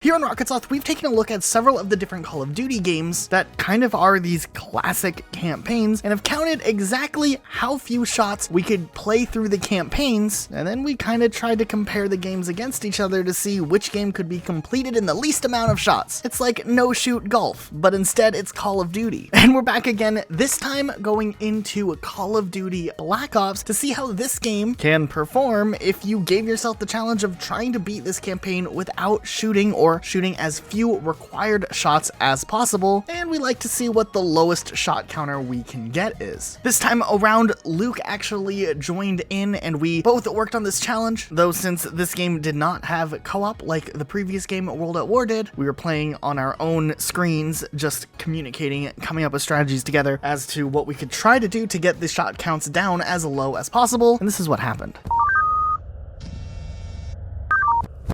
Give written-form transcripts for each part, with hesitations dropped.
Here on Rocket Sloth, we've taken a look at several of the different Call of Duty games that kind of are these classic campaigns and have counted exactly how few shots we could play through the campaigns, and then we kind of tried to compare the games against each other to see which game could be completed in the least amount of shots. It's like no-shoot golf, but instead it's Call of Duty. And we're back again, this time going into Call of Duty Black Ops to see how this game can perform if you gave yourself the challenge of trying to beat this campaign without shooting or shooting as few required shots as possible, and we like to see what the lowest shot counter we can get is. This time around, Luke actually joined in and we both worked on this challenge, though since this game did not have co-op like the previous game World at War did, we were playing on our own screens, just communicating, coming up with strategies together as to what we could try to do to get the shot counts down as low as possible, and this is what happened.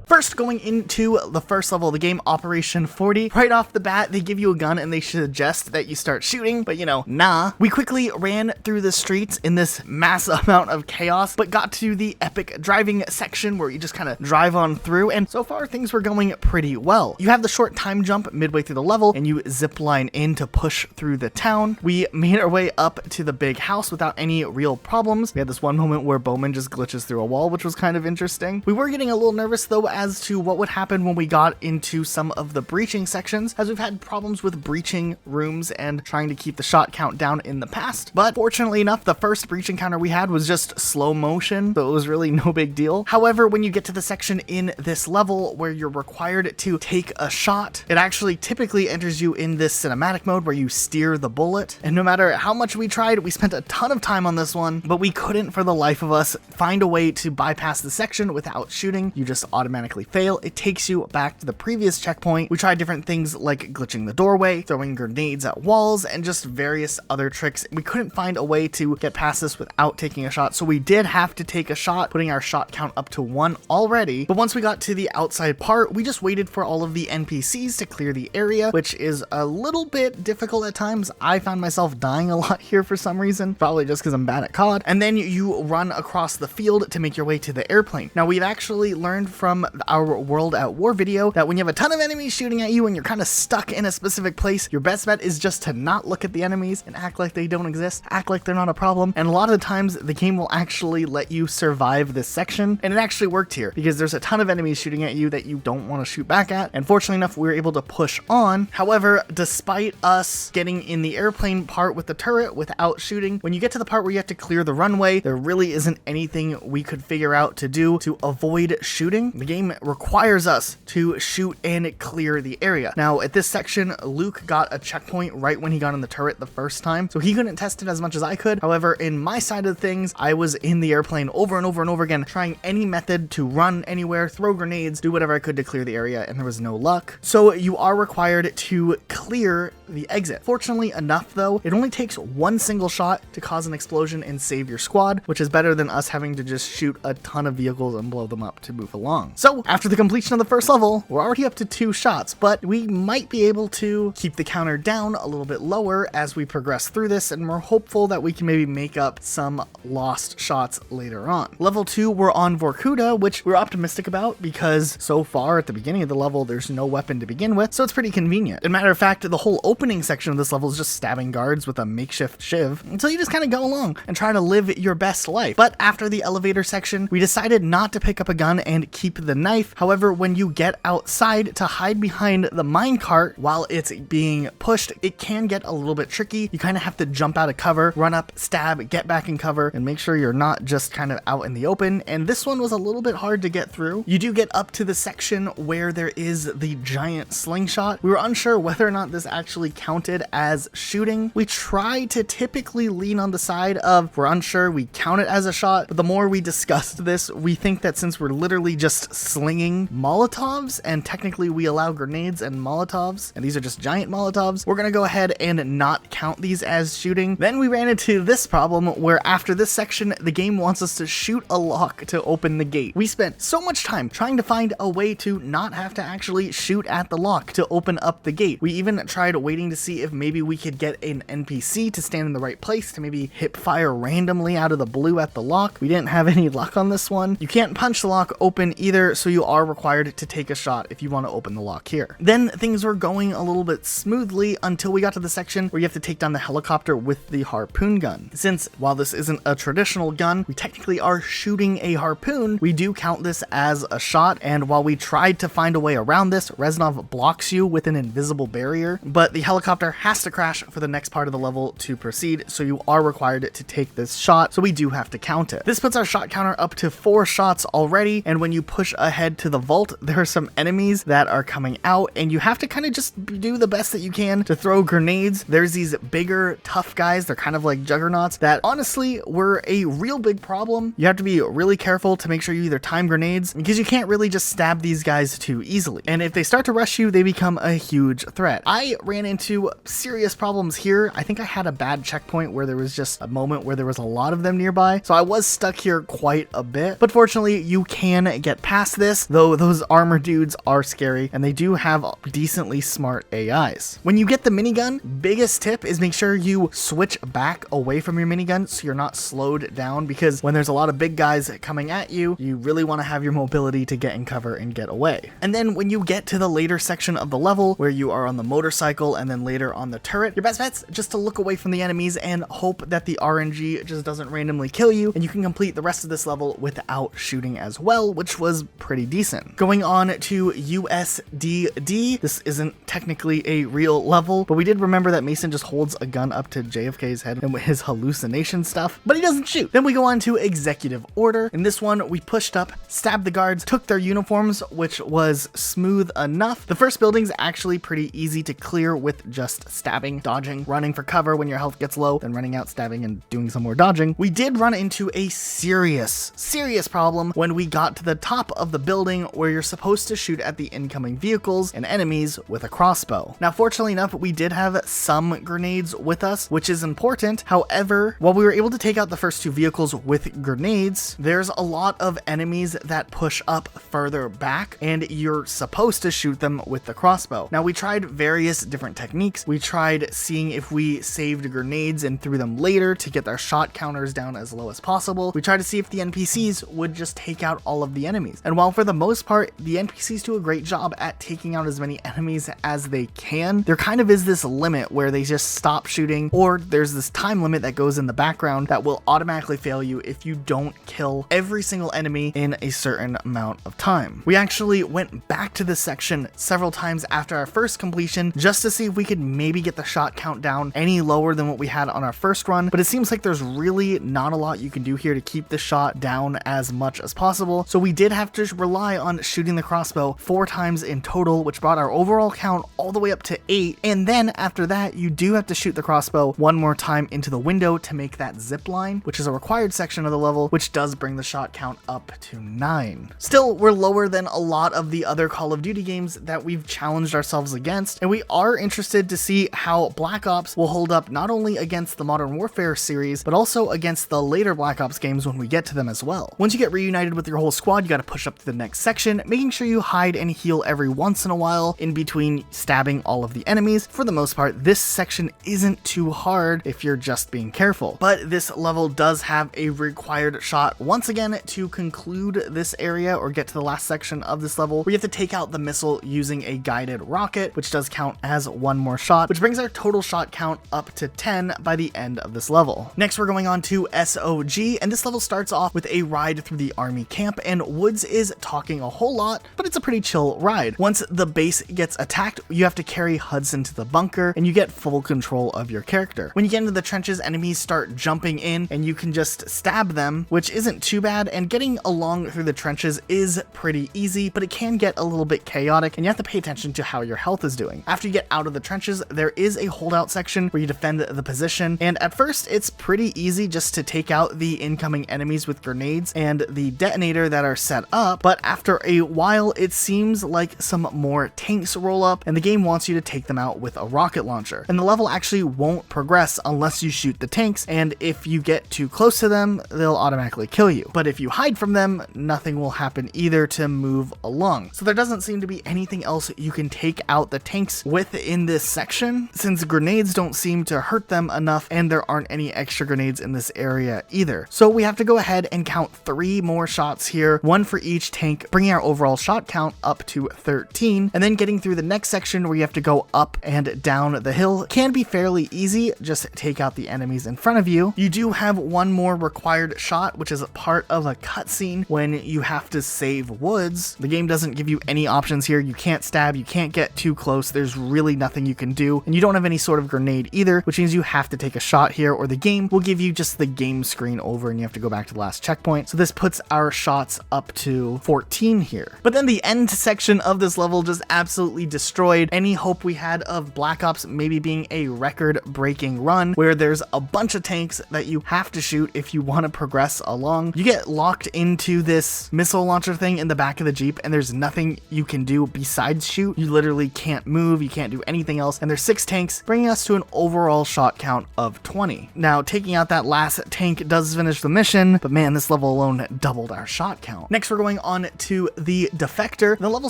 First, going into the first level of the game, Operation 40, right off the bat, they give you a gun and they suggest that you start shooting, but you know, nah. We quickly ran through the streets in this mass amount of chaos, but got to the epic driving section where you just kind of drive on through, and so far things were going pretty well. You have the short time jump midway through the level, and you zip line in to push through the town. We made our way up to the big house without any real problems. We had this one moment where Bowman just glitches through a wall, which was kind of interesting. We were getting a little nervous though as to what would happen when we got into some of the breaching sections, as we've had problems with breaching rooms and trying to keep the shot count down in the past. But fortunately enough, the first breach encounter we had was just slow motion, so it was really no big deal. However, when you get to the section in this level where you're required to take a shot, it actually typically enters you in this cinematic mode where you steer the bullet. And no matter how much we tried, we spent a ton of time on this one, but we couldn't for the life of us find a way to bypass the section without shooting. You just automatically fail. It takes you back to the previous checkpoint. We tried different things like glitching the doorway, throwing grenades at walls, and just various other tricks. We couldn't find a way to get past this without taking a shot, so we did have to take a shot, putting our shot count up to 1 already. But once we got to the outside part, we just waited for all of the NPCs to clear the area, which is a little bit difficult at times. I found myself dying a lot here for some reason, probably just because I'm bad at COD. And then you run across the field to make your way to the airplane. Now, we've actually learned from our World at War video that when you have a ton of enemies shooting at you and you're kind of stuck in a specific place, your best bet is just to not look at the enemies and act like they don't exist, act like they're not a problem. And a lot of the times the game will actually let you survive this section, and it actually worked here because there's a ton of enemies shooting at you that you don't want to shoot back at, and fortunately enough we were able to push on. However, despite us getting in the airplane part with the turret without shooting, when you get to the part where you have to clear the runway, there really isn't anything we could figure out to do to avoid shooting. The game requires us to shoot and clear the area. Now, at this section, Luke got a checkpoint right when he got on the turret the first time, so he couldn't test it as much as I could. However, in my side of things, I was in the airplane over and over and over again, trying any method to run anywhere, throw grenades, do whatever I could to clear the area, and there was no luck. So you are required to clear the exit. Fortunately enough though, it only takes 1 single shot to cause an explosion and save your squad, which is better than us having to just shoot a ton of vehicles and blow them up to move along. So after the completion of the first level, we're already up to 2 shots, but we might be able to keep the counter down a little bit lower as we progress through this, and we're hopeful that we can maybe make up some lost shots later on. Level 2, we're on Vorkuta, which we're optimistic about because so far at the beginning of the level, there's no weapon to begin with, so it's pretty convenient. As a matter of fact, the whole opening section of this level is just stabbing guards with a makeshift shiv until you just kind of go along and try to live your best life. But after the elevator section, we decided not to pick up a gun and keep the knife. However, when you get outside to hide behind the minecart while it's being pushed, it can get a little bit tricky. You kind of have to jump out of cover, run up, stab, get back in cover, and make sure you're not just kind of out in the open. And this one was a little bit hard to get through. You do get up to the section where there is the giant slingshot. We were unsure whether or not this actually counted as shooting. We try to typically lean on the side of we're unsure, we count it as a shot, but the more we discussed this, we think that since we're literally just slinging Molotovs, and technically we allow grenades and Molotovs, and these are just giant Molotovs, we're gonna go ahead and not count these as shooting. Then we ran into this problem where after this section, the game wants us to shoot a lock to open the gate. We spent so much time trying to find a way to not have to actually shoot at the lock to open up the gate. We even tried waiting to see if maybe we could get an NPC to stand in the right place to maybe hip fire randomly out of the blue at the lock. We didn't have any luck on this one. You can't punch the lock open either, so so you are required to take a shot if you want to open the lock here. Then things were going a little bit smoothly until we got to the section where you have to take down the helicopter with the harpoon gun. Since while this isn't a traditional gun, we technically are shooting a harpoon, we do count this as a shot, and while we tried to find a way around this, Reznov blocks you with an invisible barrier, but the helicopter has to crash for the next part of the level to proceed, so you are required to take this shot, so we do have to count it. This puts our shot counter up to 4 shots already, and when you push ahead to the vault, there are some enemies that are coming out, and you have to kind of just do the best that you can to throw grenades. There's these bigger, tough guys, they're kind of like juggernauts, that honestly were a real big problem. You have to be really careful to make sure you either time grenades, because you can't really just stab these guys too easily, and if they start to rush you, they become a huge threat. I ran into serious problems here. I think I had a bad checkpoint where there was just a moment where there was a lot of them nearby, so I was stuck here quite a bit, but fortunately you can get past this, though those armor dudes are scary and they do have decently smart AIs. When you get the minigun, biggest tip is make sure you switch back away from your minigun so you're not slowed down, because when there's a lot of big guys coming at you, you really want to have your mobility to get in cover and get away. And then when you get to the later section of the level where you are on the motorcycle and then later on the turret, your best bet's just to look away from the enemies and hope that the RNG just doesn't randomly kill you, and you can complete the rest of this level without shooting as well, which was pretty decent. Going on to USDD, this isn't technically a real level, but we did remember that Mason just holds a gun up to JFK's head and with his hallucination stuff, but he doesn't shoot. Then we go on to Executive Order. In this one, we pushed up, stabbed the guards, took their uniforms, which was smooth enough. The first building's actually pretty easy to clear with just stabbing, dodging, running for cover when your health gets low, then running out, stabbing, and doing some more dodging. We did run into a serious problem when we got to the top of the building where you're supposed to shoot at the incoming vehicles and enemies with a crossbow. Now, fortunately enough, we did have some grenades with us, which is important. However, while we were able to take out the first 2 vehicles with grenades, there's a lot of enemies that push up further back, and you're supposed to shoot them with the crossbow. Now, we tried various different techniques. We tried seeing if we saved grenades and threw them later to get their shot counters down as low as possible. We tried to see if the NPCs would just take out all of the enemies. And while for the most part, the NPCs do a great job at taking out as many enemies as they can, there kind of is this limit where they just stop shooting, or there's this time limit that goes in the background that will automatically fail you if you don't kill every single enemy in a certain amount of time. We actually went back to this section several times after our first completion just to see if we could maybe get the shot count down any lower than what we had on our first run, but it seems like there's really not a lot you can do here to keep the shot down as much as possible, so we did have to rely on shooting the crossbow 4 times in total, which brought our overall count all the way up to 8, and then after that you do have to shoot the crossbow 1 more time into the window to make that zip line, which is a required section of the level, which does bring the shot count up to 9. Still, we're lower than a lot of the other Call of Duty games that we've challenged ourselves against, and we are interested to see how Black Ops will hold up not only against the Modern Warfare series, but also against the later Black Ops games when we get to them as well. Once you get reunited with your whole squad, you gotta push up to the next section, making sure you hide and heal every once in a while in between stabbing all of the enemies. For the most part, this section isn't too hard if you're just being careful, but this level does have a required shot once again to conclude this area or get to the last section of this level, where you have to take out the missile using a guided rocket, which does count as 1 more shot, which brings our total shot count up to 10 by the end of this level. Next, we're going on to SOG, and this level starts off with a ride through the army camp, and Woods is talking a whole lot, but it's a pretty chill ride. Once the base gets attacked, you have to carry Hudson to the bunker, and you get full control of your character. When you get into the trenches, enemies start jumping in, and you can just stab them, which isn't too bad, and getting along through the trenches is pretty easy, but it can get a little bit chaotic, and you have to pay attention to how your health is doing. After you get out of the trenches, there is a holdout section where you defend the position, and at first it's pretty easy just to take out the incoming enemies with grenades and the detonator that are set up, but after a while it seems like some more tanks roll up, and the game wants you to take them out with a rocket launcher, and the level actually won't progress unless you shoot the tanks, and if you get too close to them, they'll automatically kill you. But if you hide from them, nothing will happen either to move along. So there doesn't seem to be anything else you can take out the tanks with in this section, since grenades don't seem to hurt them enough, and there aren't any extra grenades in this area either. So we have to go ahead and count 3 more shots here, 1 for each each tank, bringing our overall shot count up to 13. And then getting through the next section where you have to go up and down the hill can be fairly easy. Just take out the enemies in front of you. You do have one more required shot, which is a part of a cutscene when you have to save woods. The game doesn't give you any options here. You can't stab, you can't get too close. There's really nothing you can do, and you don't have any sort of grenade either, which means you have to take a shot here or the game will give you just the game screen over and you have to go back to the last checkpoint. So this puts our shots up to 14 here. But then the end section of this level just absolutely destroyed any hope we had of Black Ops maybe being a record-breaking run where there's a bunch of tanks that you have to shoot if you want to progress along. You get locked into this missile launcher thing in the back of the Jeep and there's nothing you can do besides shoot. You literally can't move, you can't do anything else, and there's 6 tanks, bringing us to an overall shot count of 20. Now, taking out that last tank does finish the mission, but man, this level alone doubled our shot count. Next, we're going on to the Defector. The level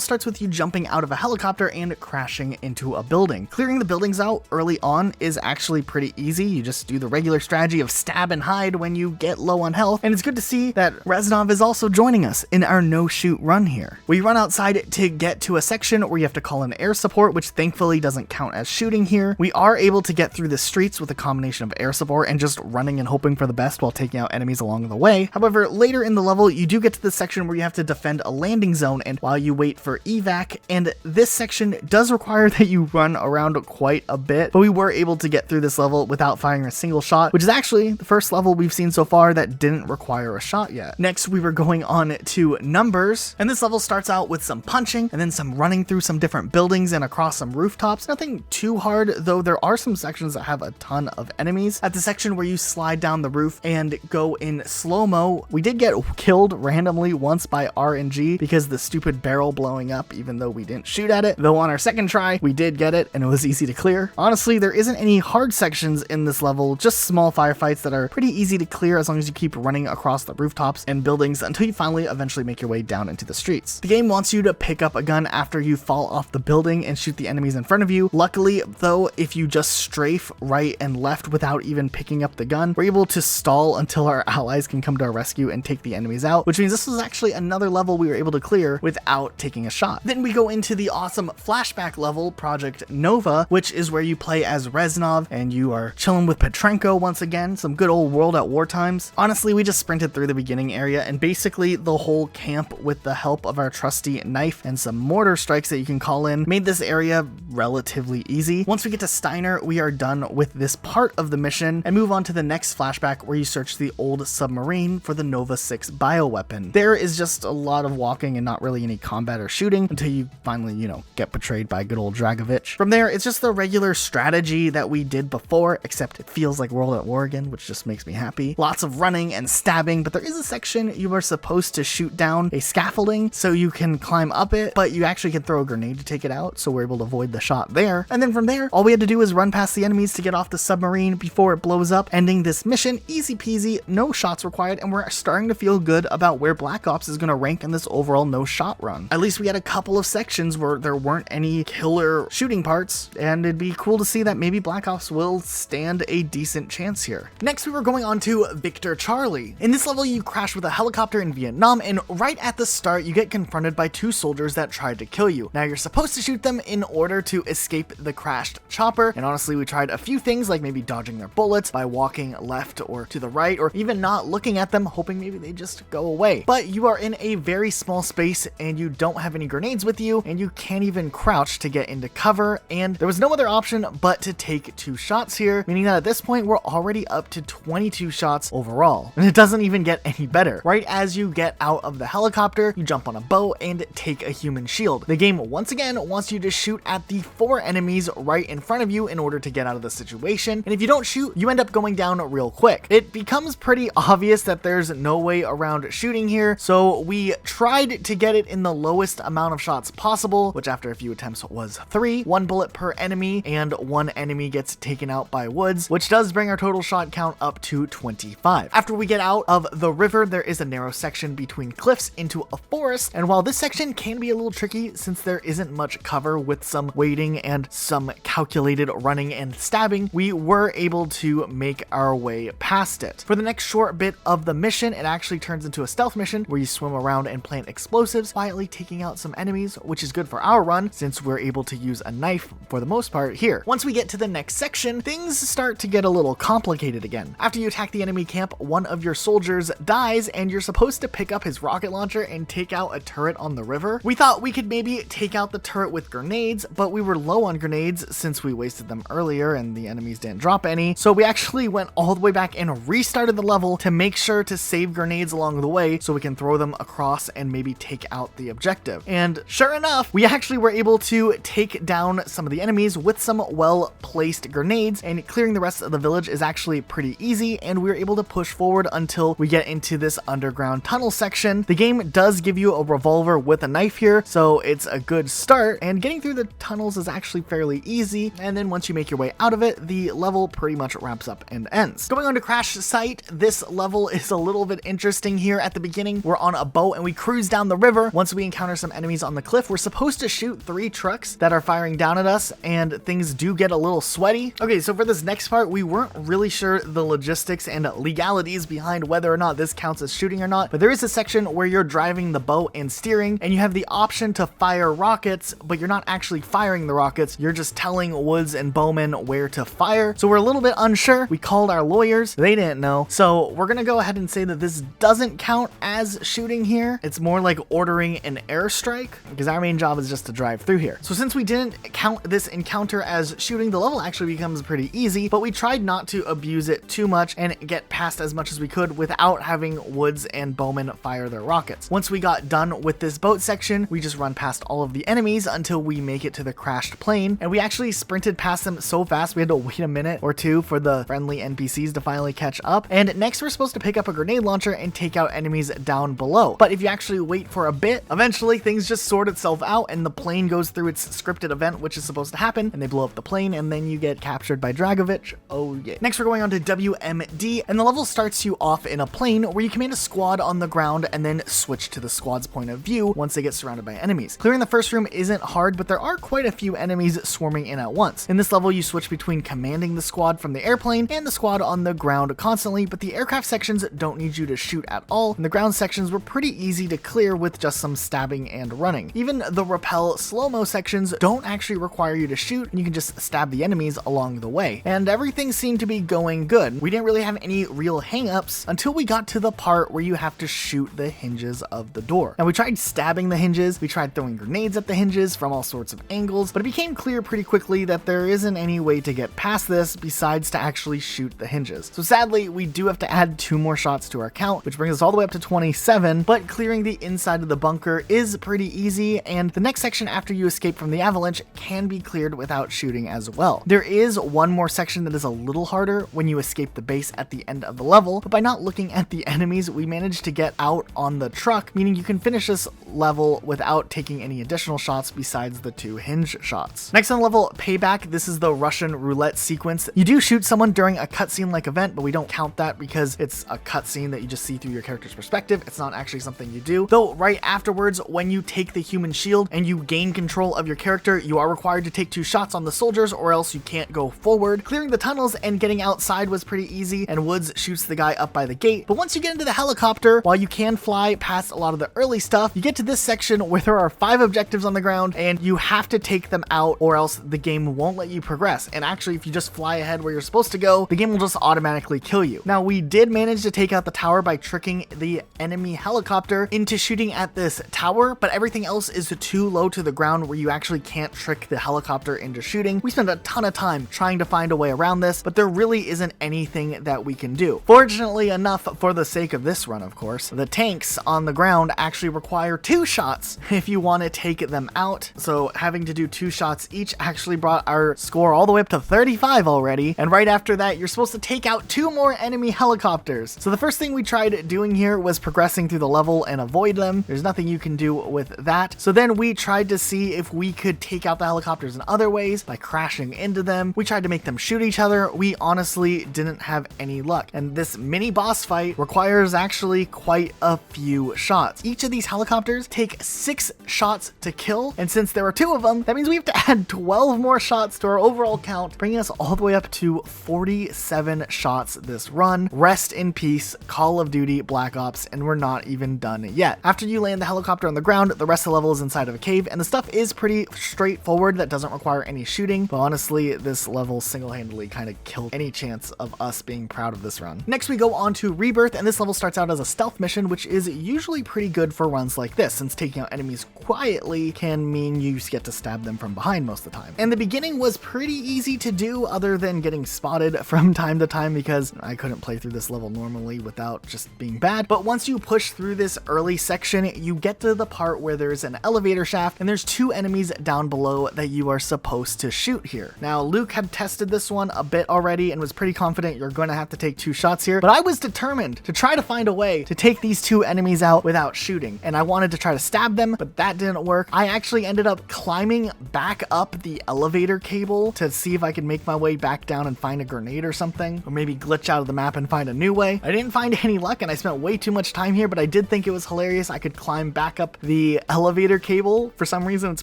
starts with you jumping out of a helicopter and crashing into a building. Clearing the buildings out early on is actually pretty easy. You just do the regular strategy of stab and hide when you get low on health, and it's good to see that Reznov is also joining us in our no-shoot run here. We run outside to get to a section where you have to call in air support, which thankfully doesn't count as shooting here. We are able to get through the streets with a combination of air support and just running and hoping for the best while taking out enemies along the way. However, later in the level, you do get to the section where you have to defend a landing zone and while you wait for evac, and this section does require that you run around quite a bit, but we were able to get through this level without firing a single shot, which is actually the first level we've seen so far that didn't require a shot yet. Next, we were going on to numbers, and this level starts out with some punching and then some running through some different buildings and across some rooftops. Nothing too hard, though there are some sections that have a ton of enemies. At the section where you slide down the roof and go in slow-mo, we did get killed randomly once by RNG because the stupid barrel blowing up, even though we didn't shoot at it. Though on our second try, we did get it and it was easy to clear. Honestly, there isn't any hard sections in this level, just small firefights that are pretty easy to clear as long as you keep running across the rooftops and buildings until you finally eventually make your way down into the streets. The game wants you to pick up a gun after you fall off the building and shoot the enemies in front of you. Luckily, though, if you just strafe right and left without even picking up the gun, we're able to stall until our allies can come to our rescue and take the enemies out, which means this was actually another level we were able to clear without taking a shot. Then we go into the awesome flashback level, Project Nova, which is where you play as Reznov and you are chilling with Petrenko once again, some good old World at War times. Honestly, we just sprinted through the beginning area and basically the whole camp, with the help of our trusty knife and some mortar strikes that you can call in, made this area relatively easy. Once we get to Steiner, we are done with this part of the mission and move on to the next flashback where you search the old submarine for the Nova 6 bioweapon. There is just a lot of walking and not really any combat or shooting until you finally, get betrayed by good old Dragovich. From there, it's just the regular strategy that we did before, except it feels like World at War again, which just makes me happy. Lots of running and stabbing, but there is a section you are supposed to shoot down a scaffolding so you can climb up it, but you actually can throw a grenade to take it out, so we're able to avoid the shot there. And then from there, all we had to do is run past the enemies to get off the submarine before it blows up, ending this mission easy peasy, no shots required, and we're starting to feel good about where Black Ops is going to rank in this overall no shot run. At least we had a couple of sections where there weren't any killer shooting parts, and it'd be cool to see that maybe Black Ops will stand a decent chance here. Next, we were going on to Victor Charlie. In this level, you crash with a helicopter in Vietnam, and right at the start, you get confronted by 2 soldiers that tried to kill you. Now, you're supposed to shoot them in order to escape the crashed chopper, and honestly, we tried a few things like maybe dodging their bullets by walking left or to the right, or even not looking at them, hoping maybe they just go away. But you are in a very small space, and you don't have any grenades with you, and you can't even crouch to get into cover, and there was no other option but to take 2 shots here, meaning that at this point, we're already up to 22 shots overall. And it doesn't even get any better. Right as you get out of the helicopter, you jump on a boat and take a human shield. The game once again wants you to shoot at the 4 enemies right in front of you in order to get out of the situation, and if you don't shoot, you end up going down real quick. It becomes pretty obvious that there's no way around shooting here, so we tried to get it in the lowest amount of shots possible, which after a few attempts was 3, 1 bullet per enemy, and 1 enemy gets taken out by woods, which does bring our total shot count up to 25. After we get out of the river, there is a narrow section between cliffs into a forest, and while this section can be a little tricky since there isn't much cover with some waiting and some calculated running and stabbing, we were able to make our way past it. For the next short bit of the mission, it actually turns into a stealth mission where you swim around around and plant explosives, quietly taking out some enemies, which is good for our run since we're able to use a knife for the most part here. Once we get to the next section, things start to get a little complicated again. After you attack the enemy camp, one of your soldiers dies and you're supposed to pick up his rocket launcher and take out a turret on the river. We thought we could maybe take out the turret with grenades, but we were low on grenades since we wasted them earlier and the enemies didn't drop any. So we actually went all the way back and restarted the level to make sure to save grenades along the way so we can throw them across and maybe take out the objective. And sure enough, we actually were able to take down some of the enemies with some well-placed grenades, and clearing the rest of the village is actually pretty easy, and we were able to push forward until we get into this underground tunnel section. The game does give you a revolver with a knife here, so it's a good start, and getting through the tunnels is actually fairly easy, and then once you make your way out of it, the level pretty much wraps up and ends. Going on to Crash Site, this level is a little bit interesting here. At the beginning, we're on a boat and we cruise down the river. Once we encounter some enemies on the cliff, we're supposed to shoot 3 trucks that are firing down at us, and things do get a little sweaty. Okay, so for this next part, we weren't really sure the logistics and legalities behind whether or not this counts as shooting or not, but there is a section where you're driving the boat and steering, and you have the option to fire rockets, but you're not actually firing the rockets, you're just telling Woods and Bowman where to fire. So we're a little bit unsure. We called our lawyers, they didn't know. So we're gonna go ahead and say that this doesn't count as shooting here. It's more like ordering an airstrike, because our main job is just to drive through here. So since we didn't count this encounter as shooting, the level actually becomes pretty easy, but we tried not to abuse it too much and get past as much as we could without having Woods and Bowman fire their rockets. Once we got done with this boat section, we just run past all of the enemies until we make it to the crashed plane, and we actually sprinted past them so fast we had to wait a minute or two for the friendly NPCs to finally catch up. And next we're supposed to pick up a grenade launcher and take out enemies down below. But if you actually wait for a bit, eventually things just sort itself out and the plane goes through its scripted event, which is supposed to happen, and they blow up the plane, and then you get captured by Dragovich. Oh yeah. Next we're going on to WMD, and the level starts you off in a plane where you command a squad on the ground and then switch to the squad's point of view once they get surrounded by enemies. Clearing the first room isn't hard, but there are quite a few enemies swarming in at once. In this level you switch between commanding the squad from the airplane and the squad on the ground constantly, but the aircraft sections don't need you to shoot at all, and the ground sections were pretty easy to clear with just some stabbing and running. Even the rappel slow-mo sections don't actually require you to shoot, and you can just stab the enemies along the way. And everything seemed to be going good. We didn't really have any real hang-ups until we got to the part where you have to shoot the hinges of the door. Now we tried stabbing the hinges, we tried throwing grenades at the hinges from all sorts of angles, but it became clear pretty quickly that there isn't any way to get past this besides to actually shoot the hinges. So sadly, we do have to add 2 more shots to our count, which brings us all the way up to 27, but clearing the inside of the bunker is pretty easy, and the next section after you escape from the avalanche can be cleared without shooting as well. There is one more section that is a little harder when you escape the base at the end of the level, but by not looking at the enemies, we managed to get out on the truck, meaning you can finish this level without taking any additional shots besides the 2 hinge shots. Next on the level, Payback, this is the Russian roulette sequence. You do shoot someone during a cutscene like event, but we don't count that because it's a cutscene that you just see through your character's perspective. It's not actually something you do. Though right afterwards, when you take the human shield and you gain control of your character, you are required to take 2 shots on the soldiers or else you can't go forward. Clearing the tunnels and getting outside was pretty easy, and Woods shoots the guy up by the gate. But once you get into the helicopter, while you can fly past a lot of the early stuff, you get to this section where there are 5 objectives on the ground and you have to take them out or else the game won't let you progress. And actually, if you just fly ahead where you're supposed to go, the game will just automatically kill you. Now, we did manage to take out the tower by tricking the enemy helicopter into shooting at this tower, but everything else is too low to the ground where you actually can't trick the helicopter into shooting. We spent a ton of time trying to find a way around this, but there really isn't anything that we can do. Fortunately enough, for the sake of this run, of course, the tanks on the ground actually require 2 shots if you want to take them out. So having to do 2 shots each actually brought our score all the way up to 35 already. And right after that, you're supposed to take out 2 more enemy helicopters. So the first thing we tried doing here was progressing through the level and avoid them. There's nothing you can do with that. So then we tried to see if we could take out the helicopters in other ways by crashing into them. We tried to make them shoot each other. We honestly didn't have any luck. And this mini boss fight requires actually quite a few shots. Each of these helicopters take 6 shots to kill. And since there are 2 of them, that means we have to add 12 more shots to our overall count, bringing us all the way up to 47 shots this run. Rest in peace, Call of Duty Black Ops, and we're not even even done yet. After you land the helicopter on the ground, the rest of the level is inside of a cave, and the stuff is pretty straightforward. That doesn't require any shooting, but honestly, this level single-handedly kind of killed any chance of us being proud of this run. Next, we go on to Rebirth, and this level starts out as a stealth mission, which is usually pretty good for runs like this, since taking out enemies quietly can mean you get to stab them from behind most of the time. And the beginning was pretty easy to do, other than getting spotted from time to time, because I couldn't play through this level normally without just being bad. But once you push through this early section, you get to the part where there's an elevator shaft, and there's 2 enemies down below that you are supposed to shoot here. Now, Luke had tested this one a bit already and was pretty confident you're going to have to take 2 shots here, but I was determined to try to find a way to take these 2 enemies out without shooting, and I wanted to try to stab them, but that didn't work. I actually ended up climbing back up the elevator cable to see if I could make my way back down and find a grenade or something, or maybe glitch out of the map and find a new way. I didn't find any luck, and I spent way too much time here, but I did think it was hilarious. I could climb back up the elevator cable. For some reason, it's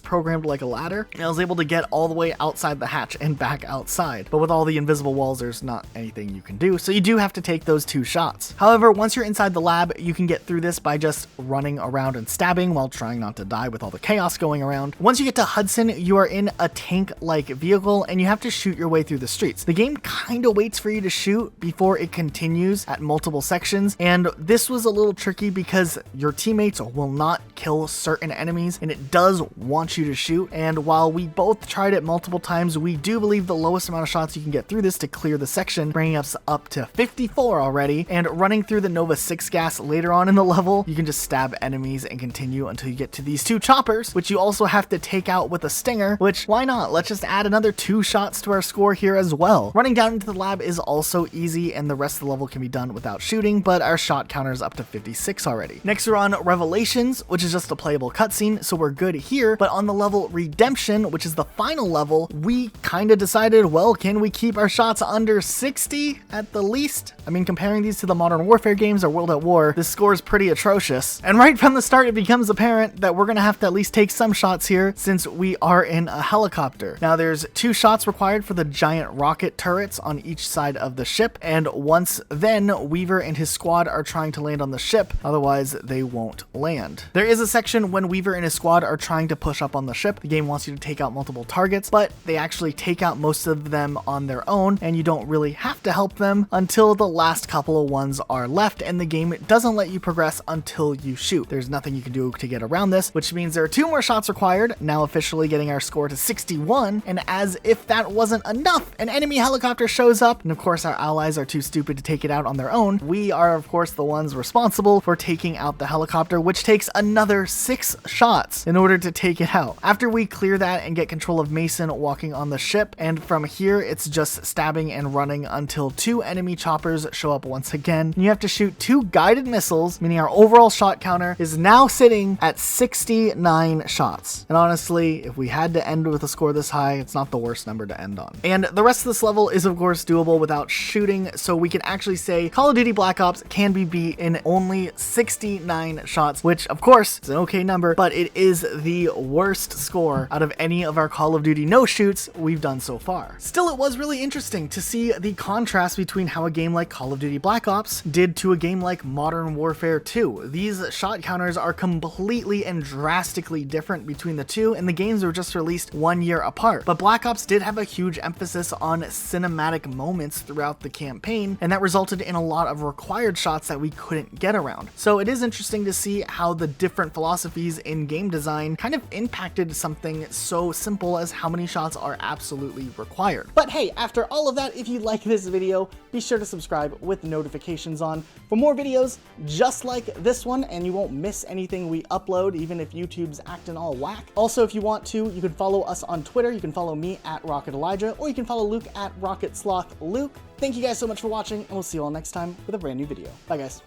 programmed like a ladder, and I was able to get all the way outside the hatch and back outside. But with all the invisible walls, there's not anything you can do, so you do have to take those 2 shots. However, once you're inside the lab, you can get through this by just running around and stabbing while trying not to die with all the chaos going around. Once you get to Hudson, you are in a tank-like vehicle, and you have to shoot your way through the streets. The game kind of waits for you to shoot before it continues at multiple sections, and this was a little tricky because your teammates will not kill certain enemies, and it does want you to shoot. And while we both tried it multiple times, we do believe the lowest amount of shots you can get through this to clear the section, bringing us up to 54 already. And running through the Nova 6 gas later on in the level, you can just stab enemies and continue until you get to these 2 choppers, which you also have to take out with a stinger, which why not? Let's just add another 2 shots to our score here as well. Running down into the lab is also easy, and the rest of the level can be done without shooting, but our shot counter is up to 56 already. Next, we're on Revelations, which is just a playable cutscene, so we're good here. But on the level Redemption, which is the final level, we kind of decided, well, can we keep our shots under 60 at the least? I mean, comparing these to the Modern Warfare games or World at War, this score is pretty atrocious. And right from the start, it becomes apparent that we're gonna have to at least take some shots here, since we are in a helicopter. Now, there's 2 shots required for the giant rocket turrets on each side of the ship, and once then, Weaver and his squad are trying to land on the ship, otherwise they won't land. There is a section when Weaver and his squad are trying to push up on the ship. The game wants you to take out multiple targets, but they actually take out most of them on their own, and you don't really have to help them until the last couple of ones are left, and the game doesn't let you progress until you shoot. There's nothing you can do to get around this, which means there are 2 more shots required, now officially getting our score to 61, and as if that wasn't enough, an enemy helicopter shows up, and of course our allies are too stupid to take it out on their own. We are, of course, the ones responsible for taking out the helicopter, which takes another 6 shots in order to take it out. After we clear that and get control of Mason walking on the ship, and from here it's just stabbing and running until 2 enemy choppers show up once again. And you have to shoot 2 guided missiles, meaning our overall shot counter is now sitting at 69 shots. And honestly, if we had to end with a score this high, it's not the worst number to end on. And the rest of this level is of course doable without shooting, so we can actually say Call of Duty Black Ops can be beat in only 69 shots, which of course is an okay number, but it is the worst score out of any of our Call of Duty no shoots we've done so far. Still, it was really interesting to see the contrast between how a game like Call of Duty Black Ops did to a game like Modern Warfare 2. These shot counters are completely and drastically different between the two, and the games were just released 1 year apart. But Black Ops did have a huge emphasis on cinematic moments throughout the campaign, and that resulted in a lot of required shots that we couldn't get around. So it is interesting to see how the different philosophies in game design kind of impacted something so simple as how many shots are absolutely required. But hey, after all of that, if you like this video, be sure to subscribe with notifications on for more videos just like this one, and you won't miss anything we upload, even if YouTube's acting all whack. Also, if you want to, you can follow us on Twitter. You can follow me at Rocket Elijah, or you can follow Luke at Rocket Sloth Luke. Thank you guys so much for watching, and we'll see you all next time with a brand new video. Bye guys.